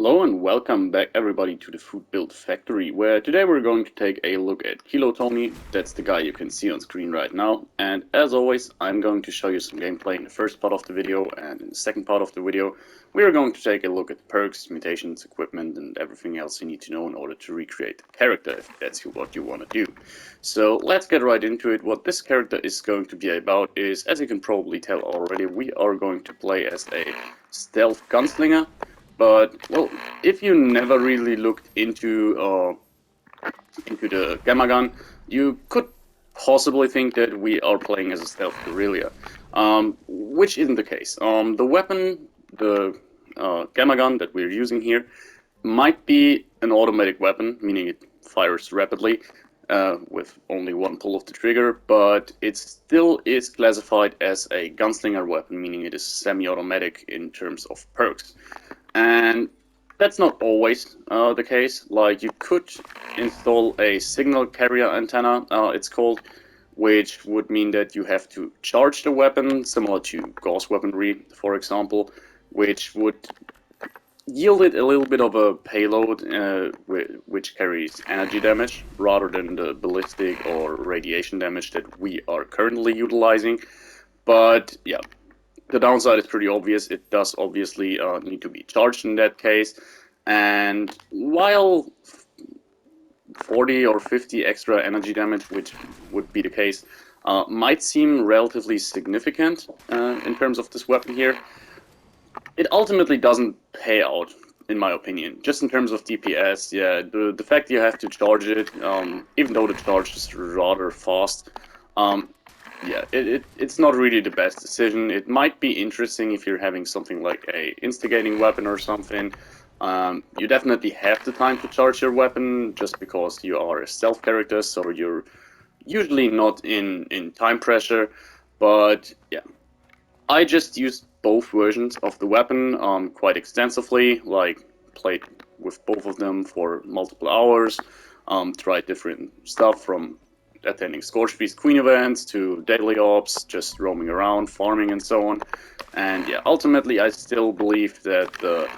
Hello and welcome back everybody to the Food Build Factory, where today we're going to take a look at Kilotoni. That's the guy you can see on screen right now, and as always I'm going to show you some gameplay in the first part of the video, and in the second part of the video we are going to take a look at perks, mutations, equipment and everything else you need to know in order to recreate the character if that's what you want to do. So let's get right into it. What this character is going to be about is, as you can probably tell already, we are going to play as a stealth gunslinger. But, well, if you never really looked into the gamma gun, you could possibly think that we are playing as a stealth guerrilla, which isn't the case. The weapon, the gamma gun that we're using here, might be an automatic weapon, meaning it fires rapidly with only one pull of the trigger, but it still is classified as a gunslinger weapon, meaning it is semi-automatic in terms of perks. And that's not always the case. Like, you could install a signal carrier antenna, it's called, which would mean that you have to charge the weapon, similar to Gauss weaponry, for example, which would yield it a little bit of a payload, which carries energy damage, rather than the ballistic or radiation damage that we are currently utilizing. But, yeah. The downside is pretty obvious. It does obviously need to be charged in that case, and while 40 or 50 extra energy damage, which would be the case, might seem relatively significant in terms of this weapon here, it ultimately doesn't pay out, in my opinion. Just in terms of DPS, yeah, the fact you have to charge it, even though the charge is rather fast, yeah, it's not really the best decision. It might be interesting if you're having something like a instigating weapon or something. You definitely have the time to charge your weapon, just because you are a stealth character, so you're usually not in time pressure. But yeah, I just used both versions of the weapon quite extensively, like played with both of them for multiple hours, tried different stuff from attending Scorch Beast Queen events to daily ops, just roaming around, farming and so on. And yeah, ultimately I still believe that the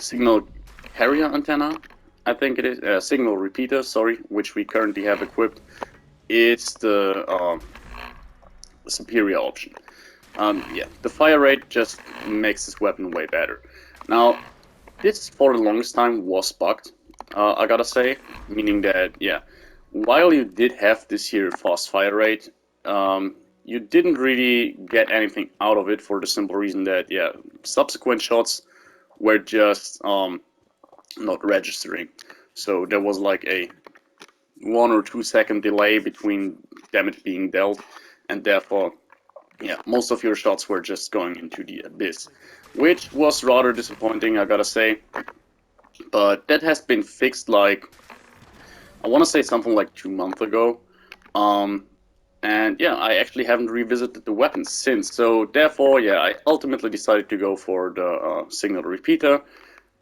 signal carrier antenna, I think it is, signal repeater, sorry, which we currently have equipped, is the superior option. Yeah, the fire rate just makes this weapon way better. Now, this for the longest time was bugged, I gotta say, meaning that, yeah, while you did have this here fast fire rate, you didn't really get anything out of it, for the simple reason that, yeah, subsequent shots were just not registering. So there was like a 1 or 2 second delay between damage being dealt, and therefore, yeah, most of your shots were just going into the abyss, which was rather disappointing, I gotta say. But that has been fixed, like, I want to say something like 2 months ago, and yeah, I actually haven't revisited the weapons since, so therefore, yeah, I ultimately decided to go for the signal repeater.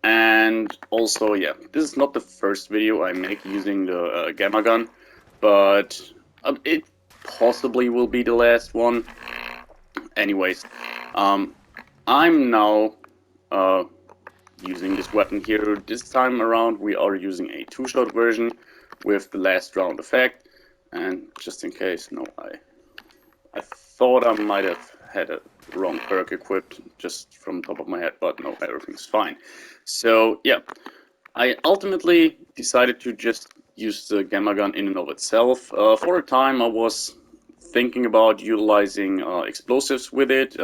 And also, yeah, this is not the first video I make using the gamma gun, but it possibly will be the last one. Anyways, I'm now using this weapon here. This time around we are using a 2-shot version with the last round effect. And just in case, no, I thought I might have had a wrong perk equipped just from the top of my head, but no, everything's fine. So yeah, I ultimately decided to just use the gamma gun in and of itself. For a time I was thinking about utilizing explosives with it,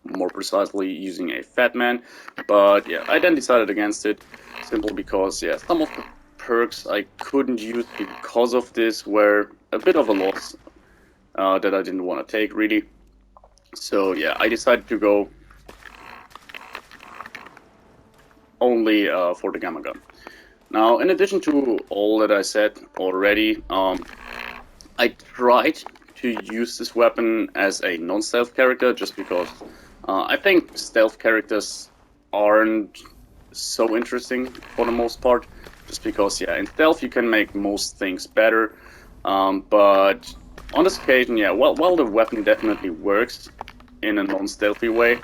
more precisely using a Fat Man, but yeah, I then decided against it, simply because, yeah, some of the perks I couldn't use because of this were a bit of a loss that I didn't want to take, really. So yeah, I decided to go only for the gamma gun. Now, in addition to all that I said already, I tried to use this weapon as a non-stealth character, just because I think stealth characters aren't so interesting for the most part, just because, yeah, in stealth you can make most things better, but on this occasion, yeah, while the weapon definitely works in a non-stealthy way,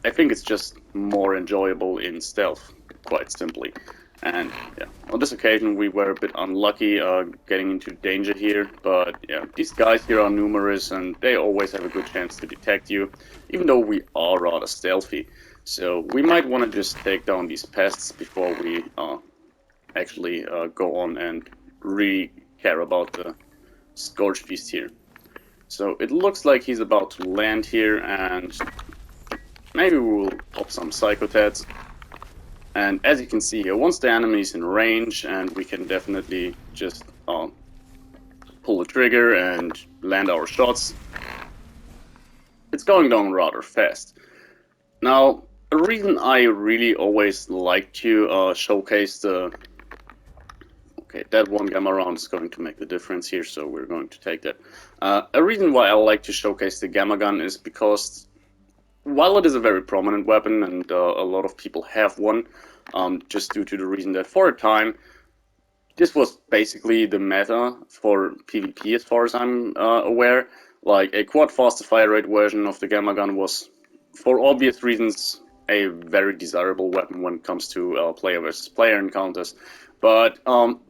I think it's just more enjoyable in stealth, quite simply. And yeah, on this occasion we were a bit unlucky getting into danger here, but yeah, these guys here are numerous and they always have a good chance to detect you, even though we are rather stealthy. So we might want to just take down these pests before we actually go on and really care about the Scourge Beast here. So it looks like he's about to land here, and maybe we'll pop some Psychotats. And as you can see here, once the enemy is in range, and we can definitely just pull the trigger and land our shots, it's going down rather fast. Now, a reason I really always like to showcase the... Okay, that one gamma round is going to make the difference here, so we're going to take that. A reason why I like to showcase the gamma gun is because while it is a very prominent weapon and a lot of people have one, just due to the reason that for a time this was basically the meta for PvP as far as I'm aware. Like a quad faster fire rate version of the gamma gun was, for obvious reasons, a very desirable weapon when it comes to player versus player encounters. But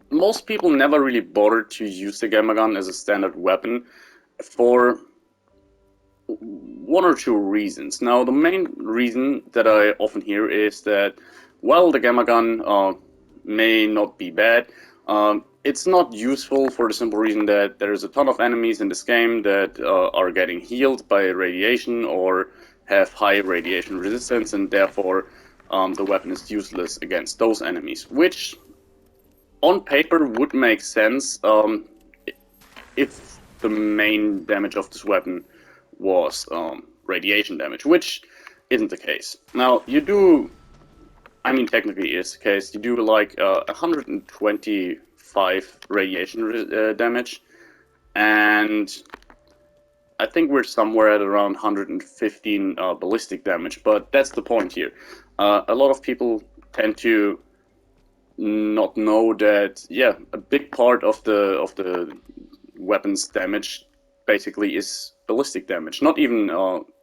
most people never really bothered to use the gamma gun as a standard weapon for one or two reasons. Now, the main reason that I often hear is that, while the gamma gun may not be bad, it's not useful for the simple reason that there's a ton of enemies in this game that are getting healed by radiation or have high radiation resistance, and therefore the weapon is useless against those enemies, which on paper would make sense if the main damage of this weapon was radiation damage, which isn't the case. Now, you do, I mean, technically it is the case, you do like 125 radiation damage, and I think we're somewhere at around 115 ballistic damage, but that's the point here. A lot of people tend to not know that, yeah, a big part of the weapon's damage basically is ballistic damage, not even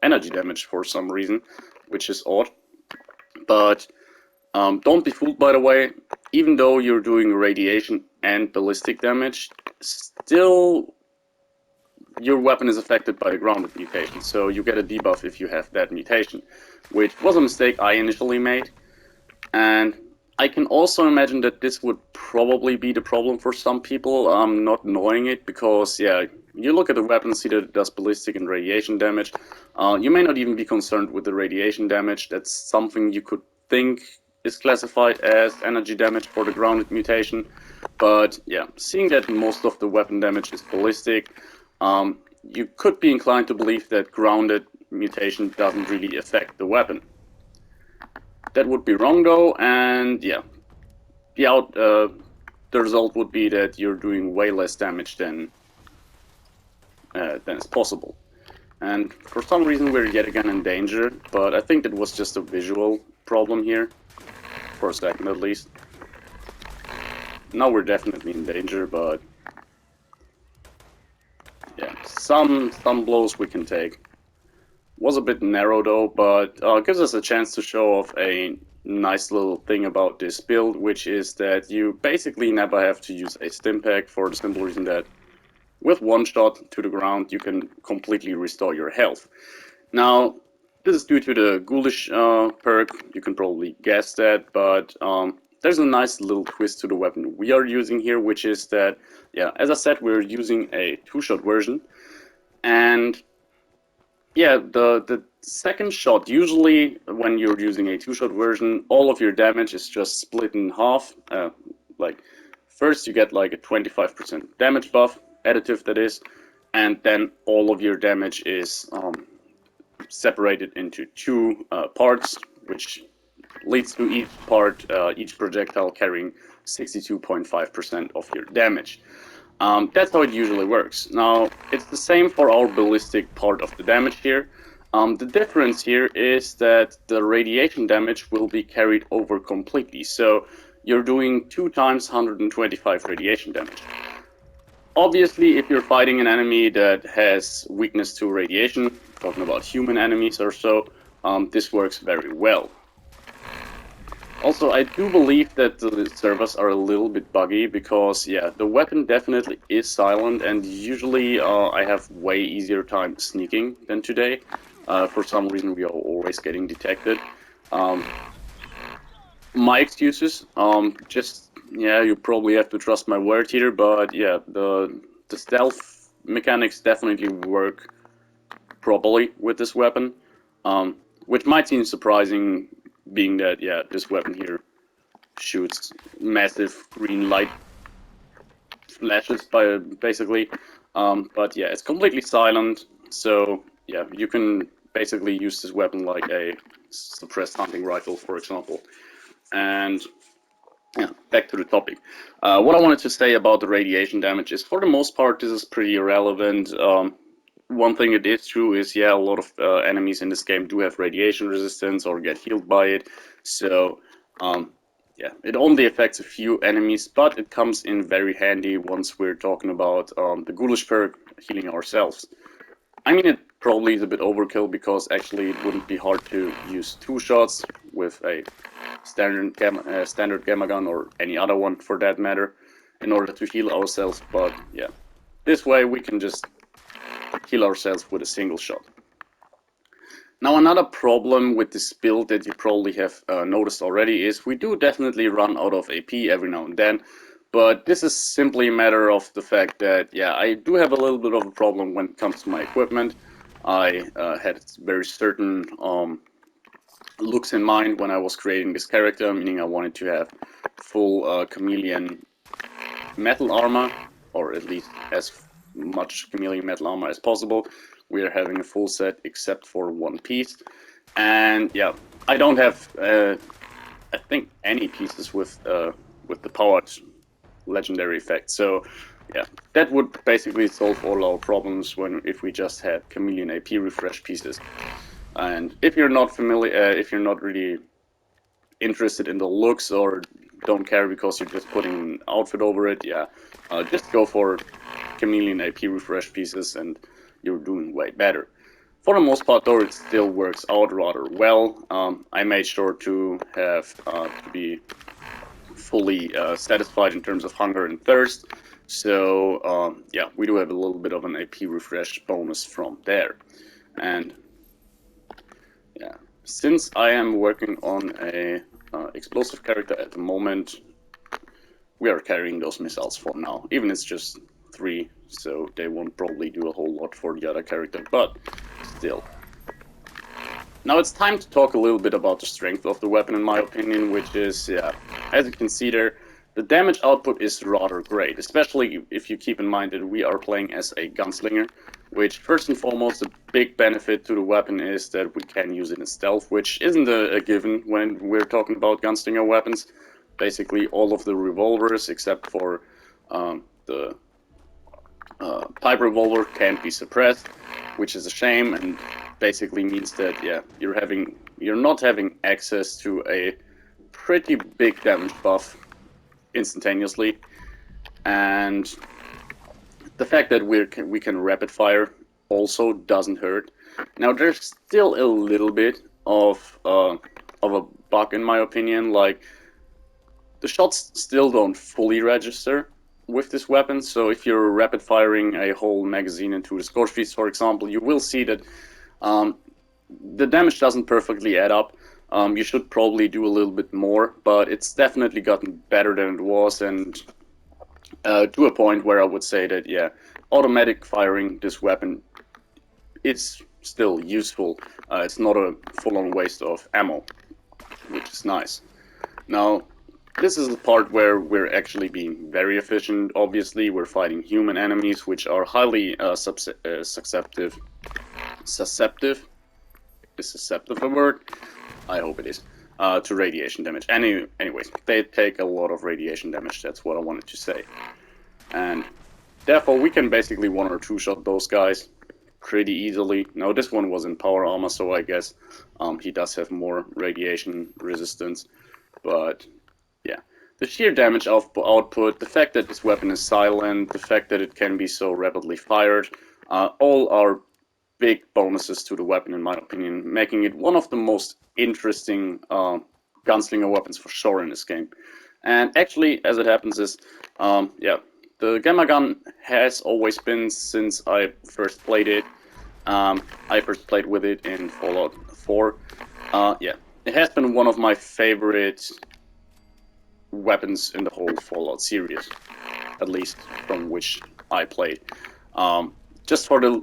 energy damage for some reason, which is odd. But don't be fooled, by the way. Even though you're doing radiation and ballistic damage, still your weapon is affected by the grounded mutation, so you get a debuff if you have that mutation, which was a mistake I initially made. And I can also imagine that this would probably be the problem for some people, not knowing it, because, yeah, you look at the weapon, see that it does ballistic and radiation damage. You may not even be concerned with the radiation damage. That's something you could think is classified as energy damage for the grounded mutation. But, yeah, seeing that most of the weapon damage is ballistic, you could be inclined to believe that grounded mutation doesn't really affect the weapon. That would be wrong though, and yeah, the result would be that you're doing way less damage than is possible. And for some reason we're yet again in danger, but I think it was just a visual problem here, for a second at least. Now we're definitely in danger, but yeah, some blows we can take. Was a bit narrow though, but gives us a chance to show off a nice little thing about this build, which is that you basically never have to use a stim pack, for the simple reason that with one shot to the ground you can completely restore your health. Now, this is due to the Ghoulish perk, you can probably guess that, but there's a nice little twist to the weapon we are using here, which is that, yeah, as I said, we're using a two-shot version, and yeah, the second shot, usually when you're using a two-shot version, all of your damage is just split in half. Like, first you get like a 25% damage buff, additive that is, and then all of your damage is separated into two parts, which leads to each part, each projectile carrying 62.5% of your damage. That's how it usually works. Now, it's the same for our ballistic part of the damage here. The difference here is that the radiation damage will be carried over completely. So you're doing 2 times 125 radiation damage. Obviously, if you're fighting an enemy that has weakness to radiation, talking about human enemies or so, this works very well. Also, I do believe that the servers are a little bit buggy because, yeah, the weapon definitely is silent, and usually I have way easier time sneaking than today. For some reason, we are always getting detected. My excuses, just, yeah, you probably have to trust my word here, but yeah, the stealth mechanics definitely work properly with this weapon, which might seem surprising, being that, yeah, this weapon here shoots massive green light flashes basically. But yeah, it's completely silent, so yeah, you can basically use this weapon like a suppressed hunting rifle, for example. And yeah, back to the topic. What I wanted to say about the radiation damage is, for the most part, this is pretty irrelevant. One thing it is true is, yeah, a lot of enemies in this game do have radiation resistance or get healed by it. So, yeah, it only affects a few enemies, but it comes in very handy once we're talking about the ghoulish perk, healing ourselves. I mean, it probably is a bit overkill because actually it wouldn't be hard to use 2 shots with a standard gamma gun, or any other one for that matter, in order to heal ourselves. But yeah, this way we can just heal ourselves with a single shot. Now, another problem with this build that you probably have noticed already is we do definitely run out of AP every now and then, but this is simply a matter of the fact that, yeah, I do have a little bit of a problem when it comes to my equipment. I had very certain looks in mind when I was creating this character, meaning I wanted to have full chameleon metal armor, or at least as much chameleon metal armor as possible. We are having a full set except for one piece, and yeah, I don't have I think any pieces with the powered legendary effect. So yeah, that would basically solve all our problems if we just had chameleon AP refresh pieces. And if you're not familiar, if you're not really interested in the looks or don't care because you're just putting an outfit over it, yeah, just go for chameleon AP refresh pieces and you're doing way better. For the most part, though, it still works out rather well. I made sure to have to be fully satisfied in terms of hunger and thirst. So yeah, we do have a little bit of an AP refresh bonus from there. And yeah, since I am working on a explosive character at the moment, we are carrying those missiles for now. Even it's just 3, so they won't probably do a whole lot for the other character, but still. Now it's time to talk a little bit about the strength of the weapon, in my opinion, which is, yeah, as you can see there, the damage output is rather great, especially if you keep in mind that we are playing as a gunslinger, which first and foremost, the big benefit to the weapon is that we can use it in stealth, which isn't a given when we're talking about gunslinger weapons. Basically, all of the revolvers, except for the pipe revolver, can't be suppressed, which is a shame, and basically means that, yeah, you're not having access to a pretty big damage buff instantaneously. And the fact that we can rapid fire also doesn't hurt. Now, there's still a little bit of a bug, in my opinion. Like, the shots still don't fully register with this weapon, so if you're rapid firing a whole magazine into the scorch piece, for example, you will see that the damage doesn't perfectly add up. You should probably do a little bit more, but it's definitely gotten better than it was, and to a point where I would say that, yeah, automatic firing this weapon is still useful. It's not a full-on waste of ammo, which is nice. Now, this is the part where we're actually being very efficient. Obviously, we're fighting human enemies, which are highly susceptible. Is susceptible a word? I hope it is. To radiation damage. Anyways, they take a lot of radiation damage. That's what I wanted to say. And therefore, we can basically 1 or 2 shot those guys pretty easily. Now, this one was in power armor, so I guess he does have more radiation resistance. But yeah, the sheer damage output, the fact that this weapon is silent, the fact that it can be so rapidly fired, all are big bonuses to the weapon in my opinion, making it one of the most interesting gunslinger weapons for sure in this game. And actually, as it happens is, yeah, the Gamma Gun has always been, since I first played it, I first played with it in Fallout 4, yeah, it has been one of my favorite weapons in the whole Fallout series, at least from which I played. Just for the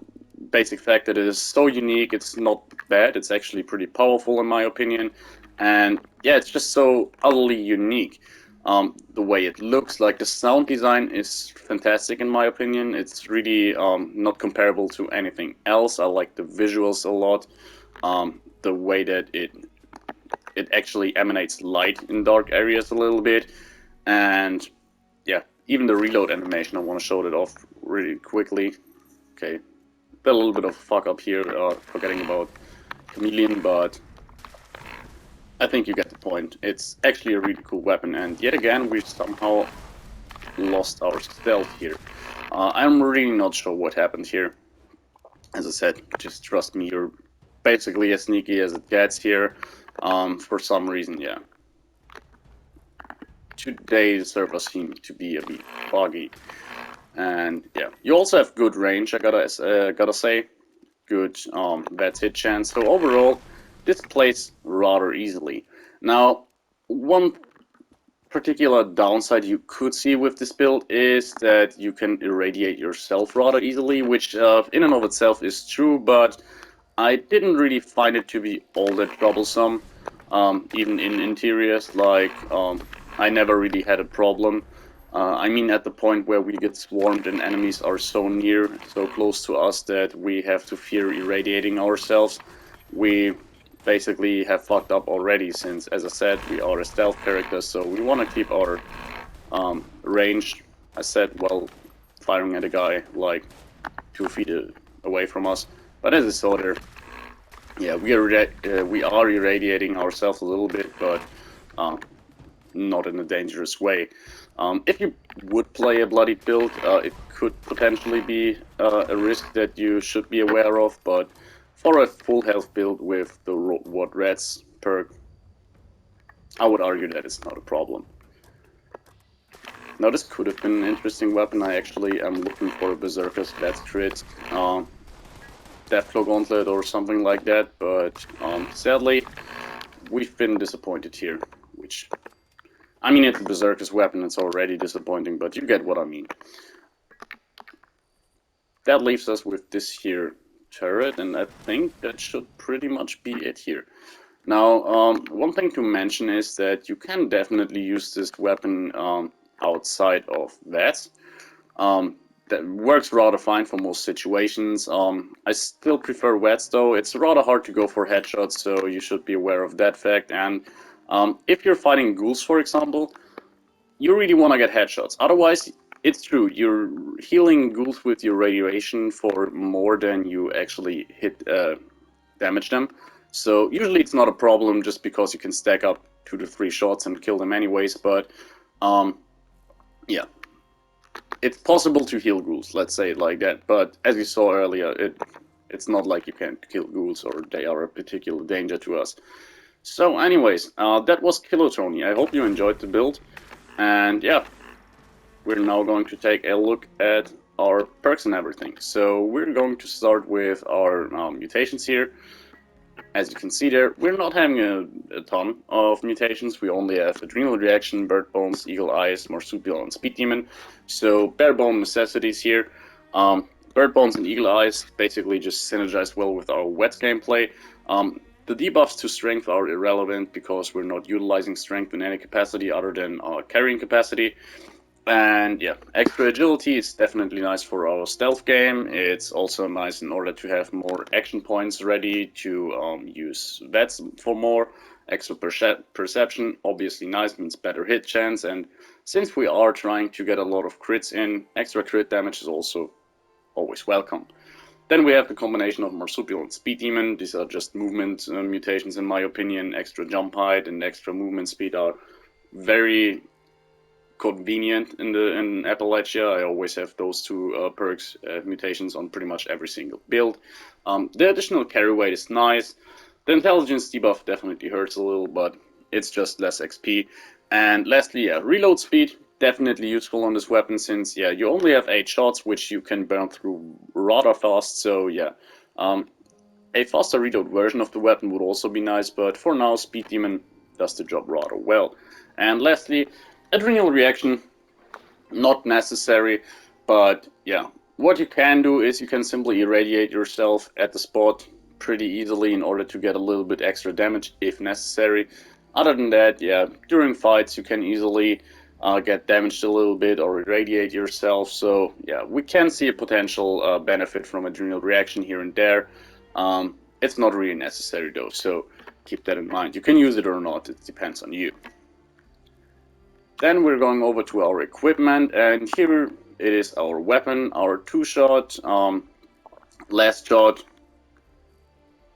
basic fact that it is so unique, it's not bad, it's actually pretty powerful in my opinion, and yeah, it's just so utterly unique. The way it looks, like the sound design is fantastic in my opinion. It's really not comparable to anything else. I like the visuals a lot, the way that it actually emanates light in dark areas a little bit, and yeah, even the reload animation, I want to show that off really quickly. Okay, a little bit of fuck up here, forgetting about Chameleon, but I think you get the point. It's actually a really cool weapon, and yet again we somehow lost our stealth here. I'm really not sure what happened here. As I said, just trust me, you're basically as sneaky as it gets here. For some reason, yeah. Today the servers seem to be a bit foggy. And yeah, you also have good range, I gotta say. Good bad hit chance. So overall, this plays rather easily. Now, one particular downside you could see with this build is that you can irradiate yourself rather easily, which in and of itself is true, but I didn't really find it to be all that troublesome. Even in interiors, like, I never really had a problem. I mean, at the point where we get swarmed and enemies are so near, so close to us that we have to fear irradiating ourselves, we basically have fucked up already, since, as I said, we are a stealth character, so we want to keep our range, I said, while firing at a guy like 2 feet away from us. But as I saw there, yeah, we are irradiating ourselves a little bit, but not in a dangerous way. If you would play a bloodied build, it could potentially be a risk that you should be aware of, but for a full health build with the What Rats perk, I would argue that it's not a problem. Now this could have been an interesting weapon. I actually am looking for a Berserker's Death Crit, Deathflow Gauntlet or something like that, but sadly we've been disappointed here, which, I mean, it's a Berserker's weapon, it's already disappointing, but you get what I mean. That leaves us with this here turret, and I think that should pretty much be it here. Now, one thing to mention is that you can definitely use this weapon outside of that. That works rather fine for most situations. I still prefer wets though. It's rather hard to go for headshots, so you should be aware of that fact. And if you're fighting ghouls, for example, you really want to get headshots. Otherwise, it's true, you're healing ghouls with your radiation for more than you actually damage them. So usually it's not a problem just because you can stack up 2 to 3 shots and kill them anyways, but yeah. It's possible to heal ghouls, let's say it like that, but as you saw earlier, it's not like you can't kill ghouls or they are a particular danger to us. So anyways, that was Kilotoni. I hope you enjoyed the build, and yeah, we're now going to take a look at our perks and everything. So we're going to start with our mutations here. As you can see there, we're not having a ton of mutations. We only have Adrenal Reaction, Bird Bones, Eagle Eyes, Marsupial, and Speed Demon. So bare bone necessities here. Bird Bones and Eagle Eyes basically just synergize well with our Wets gameplay. The debuffs to Strength are irrelevant because we're not utilizing Strength in any capacity other than our carrying capacity. And yeah, extra agility is definitely nice for our stealth game. It's also nice in order to have more action points ready to use vets for more. Extra perception, obviously nice, means better hit chance. And since we are trying to get a lot of crits in, extra crit damage is also always welcome. Then we have the combination of Marsupial and Speed Demon. These are just movement mutations in my opinion. Extra jump height and extra movement speed are very convenient in Appalachia. I always have those two perks, mutations, on pretty much every single build. The additional carry weight is nice. The intelligence debuff definitely hurts a little, but it's just less XP. And lastly, yeah, reload speed, definitely useful on this weapon since, yeah, you only have 8 shots, which you can burn through rather fast, so yeah. A faster reload version of the weapon would also be nice, but for now, Speed Demon does the job rather well. And lastly, Adrenal Reaction, not necessary, but yeah. What you can do is you can simply irradiate yourself at the spot pretty easily in order to get a little bit extra damage if necessary. Other than that, yeah, during fights you can easily get damaged a little bit or irradiate yourself, so yeah, we can see a potential benefit from Adrenal Reaction here and there. It's not really necessary though, so keep that in mind. You can use it or not, it depends on you. Then we're going over to our equipment, and here it is our weapon, our two-shot, last shot,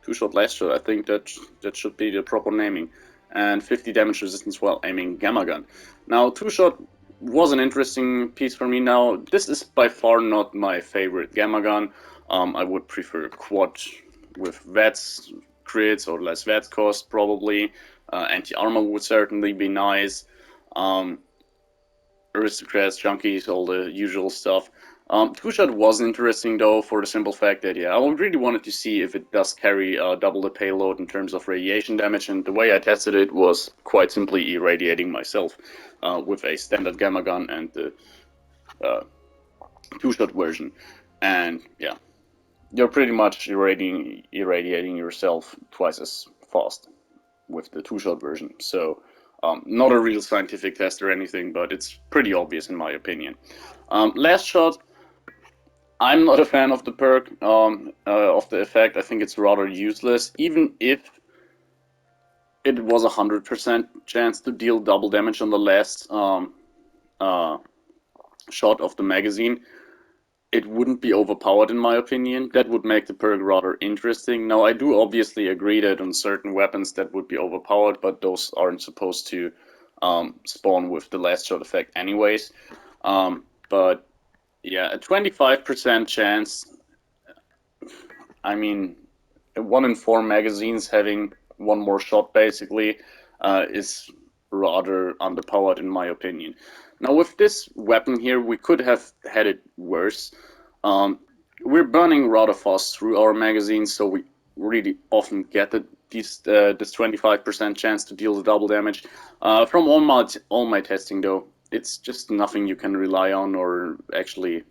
two-shot, last shot, I think that should be the proper naming, and 50 damage resistance while aiming gamma gun. Now, two-shot was an interesting piece for me. Now, this is by far not my favorite gamma gun. I would prefer quad with VATS crits or less VATS cost probably. Anti-armor would certainly be nice. Aristocrats, junkies, all the usual stuff. Two-shot was interesting though, for the simple fact that, yeah, I really wanted to see if it does carry double the payload in terms of radiation damage, and the way I tested it was quite simply irradiating myself with a standard gamma gun and the two-shot version. And yeah, you're pretty much irradiating yourself twice as fast with the two-shot version. So not a real scientific test or anything, but it's pretty obvious in my opinion. Last shot, I'm not a fan of the perk, of the effect. I think it's rather useless, even if it was 100% chance to deal double damage on the last shot of the magazine. It wouldn't be overpowered in my opinion. That would make the perk rather interesting. Now, I do obviously agree that on certain weapons that would be overpowered, but those aren't supposed to spawn with the last shot effect anyways. But yeah, a 25% chance, I mean, 1 in 4 magazines having one more shot basically is rather underpowered in my opinion. Now with this weapon here, we could have had it worse. We're burning rather fast through our magazines, so we really often get this 25% chance to deal the double damage. From all my testing though, it's just nothing you can rely on or actually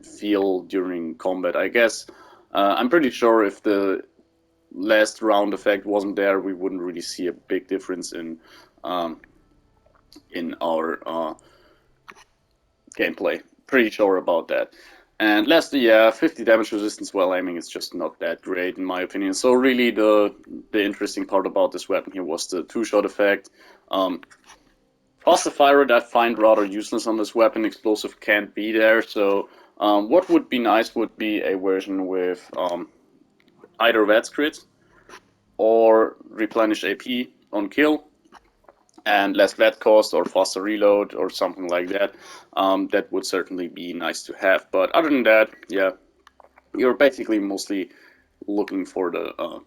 feel during combat, I guess. I'm pretty sure if the last round effect wasn't there, we wouldn't really see a big difference in our gameplay. Pretty sure about that. And lastly, yeah, 50 damage resistance while aiming is just not that great in my opinion. So really the interesting part about this weapon here was the two-shot effect. Faster fire rate I find rather useless on this weapon. Explosive can't be there, so what would be nice would be a version with either VATS crit or replenish AP on kill and less VAT cost or faster reload or something like that. That would certainly be nice to have. But other than that, yeah, you're basically mostly looking for the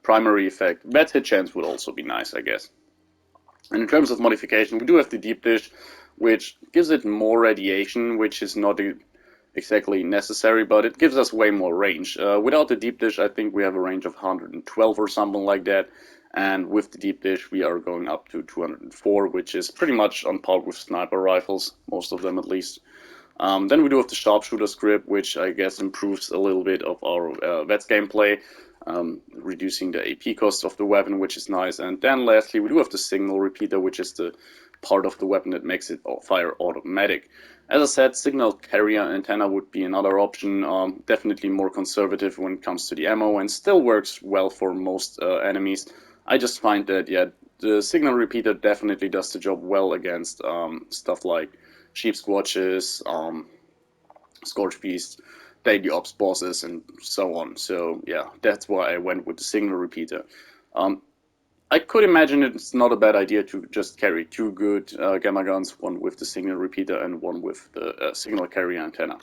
primary effect. VAT hit chance would also be nice, I guess. And in terms of modification, we do have the deep dish, which gives it more radiation, which is not exactly necessary, but it gives us way more range. Without the deep dish, I think we have a range of 112 or something like that. And with the deep dish, we are going up to 204, which is pretty much on par with sniper rifles, most of them at least. Then we do have the Sharpshooter Script, which I guess improves a little bit of our VETS gameplay, reducing the AP cost of the weapon, which is nice. And then lastly, we do have the Signal Repeater, which is the part of the weapon that makes it fire automatic. As I said, Signal Carrier Antenna would be another option, definitely more conservative when it comes to the ammo, and still works well for most enemies. I just find that, yeah, the Signal Repeater definitely does the job well against stuff like Sheep Squatches, Scorch Beast, Daily Ops bosses, and so on. So yeah, that's why I went with the Signal Repeater. I could imagine it's not a bad idea to just carry two good gamma guns, one with the signal repeater and one with the signal carrier antenna.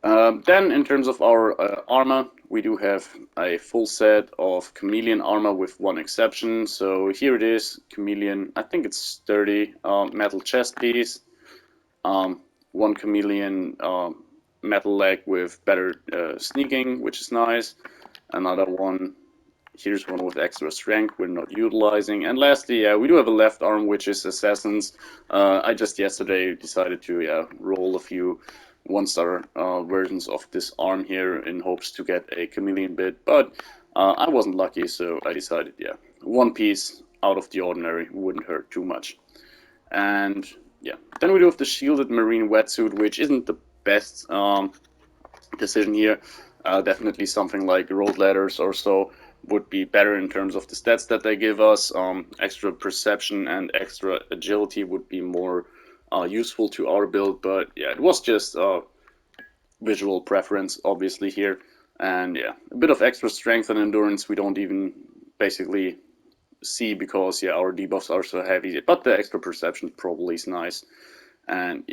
Then in terms of our armor, we do have a full set of chameleon armor with one exception. So here it is, chameleon, I think it's sturdy, metal chest piece, one chameleon metal leg with better sneaking, which is nice, another one. Here's one with extra strength we're not utilizing. And lastly, we do have a left arm, which is Assassins. I just yesterday decided to roll a few one-star versions of this arm here in hopes to get a chameleon bit. But I wasn't lucky, so I decided, one piece out of the ordinary wouldn't hurt too much. And then we do have the shielded marine wetsuit, which isn't the best decision here. Definitely something like road ladders or so would be better in terms of the stats that they give us. Extra perception and extra agility would be more useful to our build, but it was just visual preference obviously here. And a bit of extra strength and endurance we don't even basically see because our debuffs are so heavy, but the extra perception probably is nice. And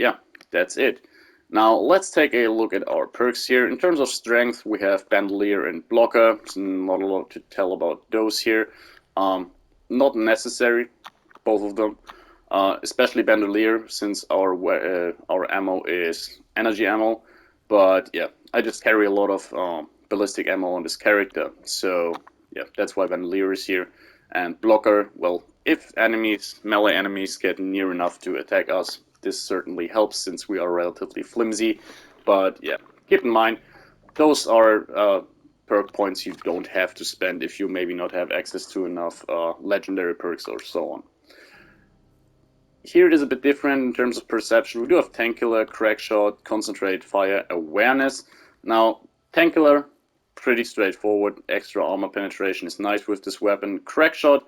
that's it. Now let's take a look at our perks here. In terms of strength, we have Bandolier and Blocker. There's not a lot to tell about those here. Not necessary, both of them. Especially Bandolier, since our ammo is energy ammo. But I just carry a lot of ballistic ammo on this character, so that's why Bandolier is here. And Blocker, well, if melee enemies get near enough to attack us, this certainly helps since we are relatively flimsy. But keep in mind, those are perk points you don't have to spend if you maybe not have access to enough legendary perks or so on. Here it is a bit different in terms of perception. We do have Tank Killer, Crack Shot, Concentrate Fire, Awareness. Now, Tank Killer, pretty straightforward. Extra armor penetration is nice with this weapon. Crack Shot,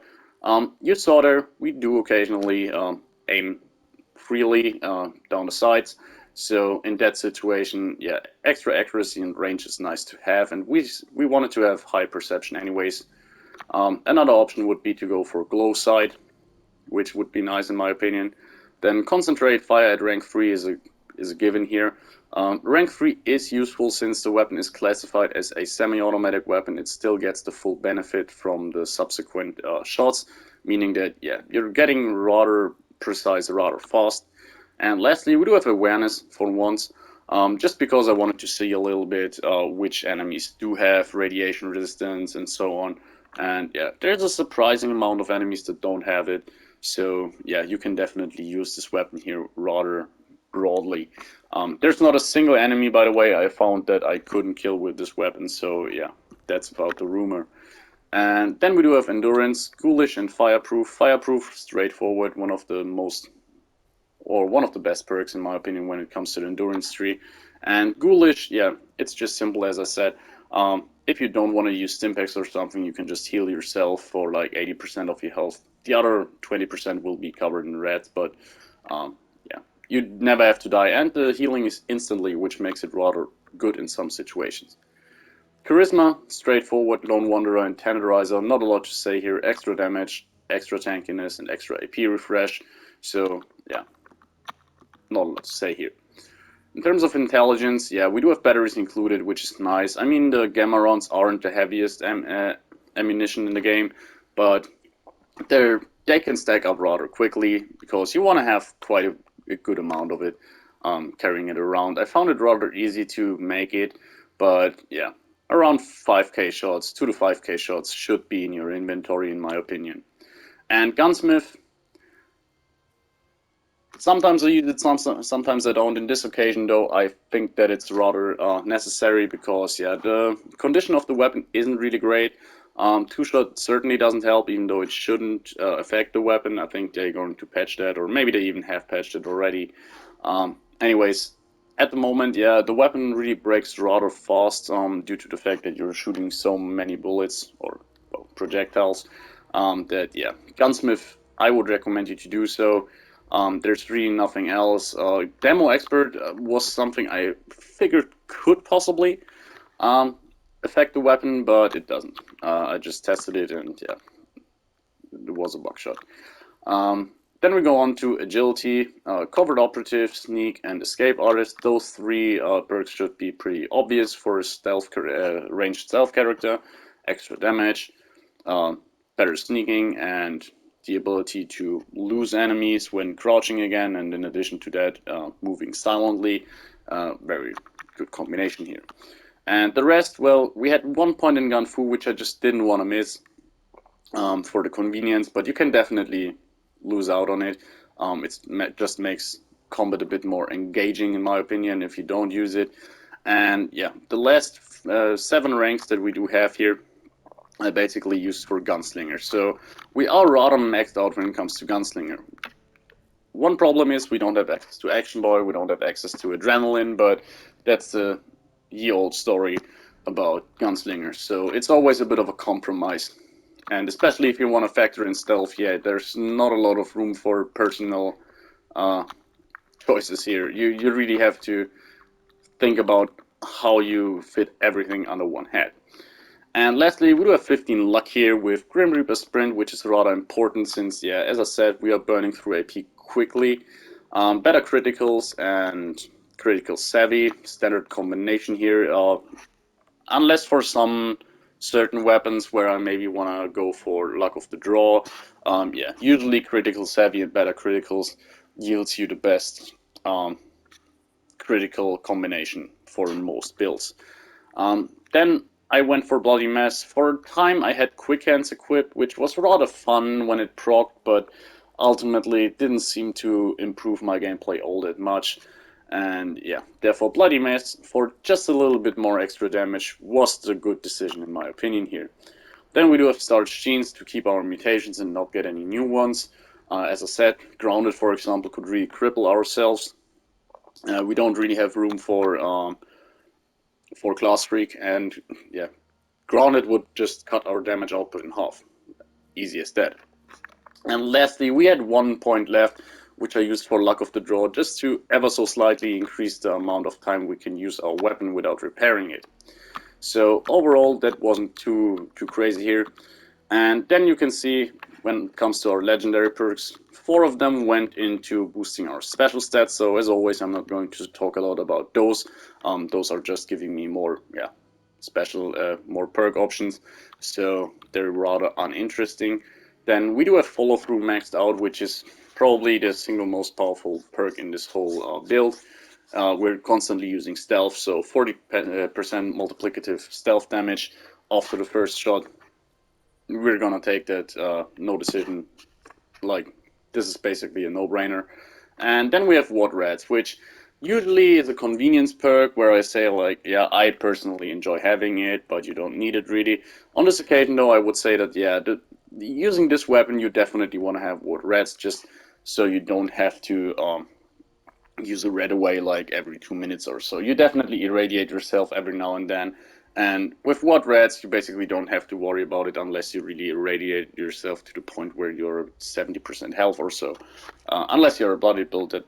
you saw there, we do occasionally aim freely down the sides. So in that situation, extra accuracy and range is nice to have, and we wanted to have high perception anyways. Another option would be to go for Glow Sight, which would be nice in my opinion. Then Concentrate Fire at rank 3 is a given here. Rank 3 is useful since the weapon is classified as a semi-automatic weapon. It still gets the full benefit from the subsequent shots, meaning that you're getting rather precise, rather fast. And lastly, we do have Awareness for once, just because I wanted to see a little bit which enemies do have radiation resistance and so on. And there's a surprising amount of enemies that don't have it. So you can definitely use this weapon here rather broadly. There's not a single enemy, by the way, I found that I couldn't kill with this weapon. So that's about the rumor. And then we do have Endurance, Ghoulish, and Fireproof. Fireproof, straightforward, one of the best perks in my opinion when it comes to the Endurance tree. And Ghoulish, it's just simple as I said. If you don't want to use Stimpaks or something, you can just heal yourself for like 80% of your health. The other 20% will be covered in red, but you never have to die, and the healing is instantly, which makes it rather good in some situations. Charisma, straightforward, Lone Wanderer, and Tenderizer, not a lot to say here. Extra damage, extra tankiness, and extra AP refresh, so not a lot to say here. In terms of intelligence, we do have batteries included, which is nice. I mean, the gamma rounds aren't the heaviest ammunition in the game, but they can stack up rather quickly because you want to have quite a good amount of it carrying it around. I found it rather easy to make it, but around 5k shots, 2 to 5k shots should be in your inventory in my opinion. And Gunsmith, sometimes I use it, sometimes I don't. In this occasion though, I think that it's rather necessary because the condition of the weapon isn't really great. Two-shot certainly doesn't help, even though it shouldn't affect the weapon. I think they're going to patch that, or maybe they even have patched it already. Anyways, at the moment, the weapon really breaks rather fast due to the fact that you're shooting so many bullets, or projectiles, that Gunsmith, I would recommend you to do so. There's really nothing else. Demo Expert was something I figured could possibly affect the weapon, but it doesn't. I just tested it, and was a buckshot. Then we go on to agility, covert operative, sneak, and escape artist. Those three perks should be pretty obvious for a stealth ranged stealth character. Extra damage, better sneaking, and the ability to lose enemies when crouching again, and in addition to that, moving silently. Very good combination here. And the rest, well, we had one point in Gunfu which I just didn't want to miss for the convenience, but you can definitely lose out on it. It just makes combat a bit more engaging, in my opinion, if you don't use it. And yeah, the last 7 ranks that we do have here, I basically used for Gunslinger. So we are rather maxed out when it comes to Gunslinger. One problem is we don't have access to Action Boy, we don't have access to Adrenaline, but that's the ye-old story about Gunslinger. So it's always a bit of a compromise. And especially if you want to factor in stealth, yeah, there's not a lot of room for personal choices here. You really have to think about how you fit everything under one head. And lastly, we do have 15 luck here with Grim Reaper Sprint, which is rather important since, yeah, as I said, we are burning through AP quickly. Better criticals and critical savvy, standard combination here, unless for some certain weapons where I maybe want to go for luck of the draw. Yeah, usually critical savvy and better criticals yields you the best critical combination for most builds. Then I went for Bloody Mess. For a time I had Quick Hands equipped, which was rather fun when it procced, but ultimately it didn't seem to improve my gameplay all that much. And yeah, therefore Bloody Mess, for just a little bit more extra damage, was the good decision in my opinion here. Then we do have Starch Genes to keep our mutations and not get any new ones. As I said, Grounded, for example, could really cripple ourselves. We don't really have room for Class Freak, and yeah, Grounded would just cut our damage output in half. Easy as that. And lastly, we had 1 point left, which I used for Luck of the Draw, just to ever so slightly increase the amount of time we can use our weapon without repairing it. So overall, that wasn't too crazy here. And then you can see, when it comes to our legendary perks, 4 of them went into boosting our special stats. So as always, I'm not going to talk a lot about those. Those are just giving me more, special, more perk options. So they're rather uninteresting. Then we do have Follow Through maxed out, which is probably the single most powerful perk in this whole build. We're constantly using stealth, so 40% multiplicative stealth damage after the first shot. We're gonna take that, no decision. Like, this is basically a no-brainer. And then we have Ward Rats, which usually is a convenience perk where I say, like, yeah, I personally enjoy having it, but you don't need it really. On this occasion, though, I would say that, yeah, using this weapon, you definitely want to have Ward Rats, just so you don't have to use a red away like every 2 minutes or so. You definitely irradiate yourself every now and then. And with Ward Rats, you basically don't have to worry about it unless you really irradiate yourself to the point where you're 70% health or so. Unless you're a bloody build, that,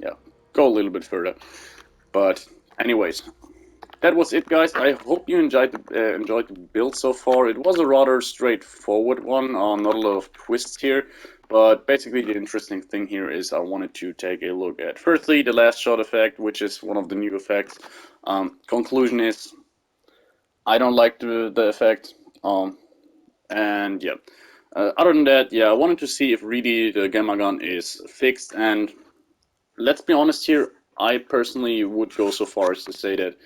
yeah, go a little bit further. But anyways, that was it, guys. I hope you enjoyed the build so far. It was a rather straightforward one, not a lot of twists here. But basically the interesting thing here is I wanted to take a look at, firstly, the last shot effect, which is one of the new effects. Conclusion is, I don't like the effect. And yeah, other than that, yeah, I wanted to see if really the Gamma Gun is fixed. And let's be honest here, I personally would go so far as to say that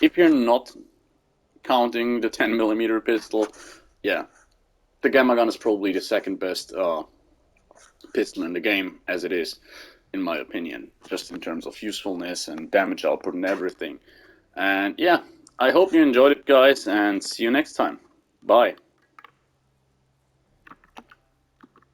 if you're not counting the 10mm pistol, yeah, the Gamma Gun is probably the second best pistol in the game as it is, in my opinion, just in terms of usefulness and damage output and everything. And yeah, I hope you enjoyed it, guys, and see you next time. Bye.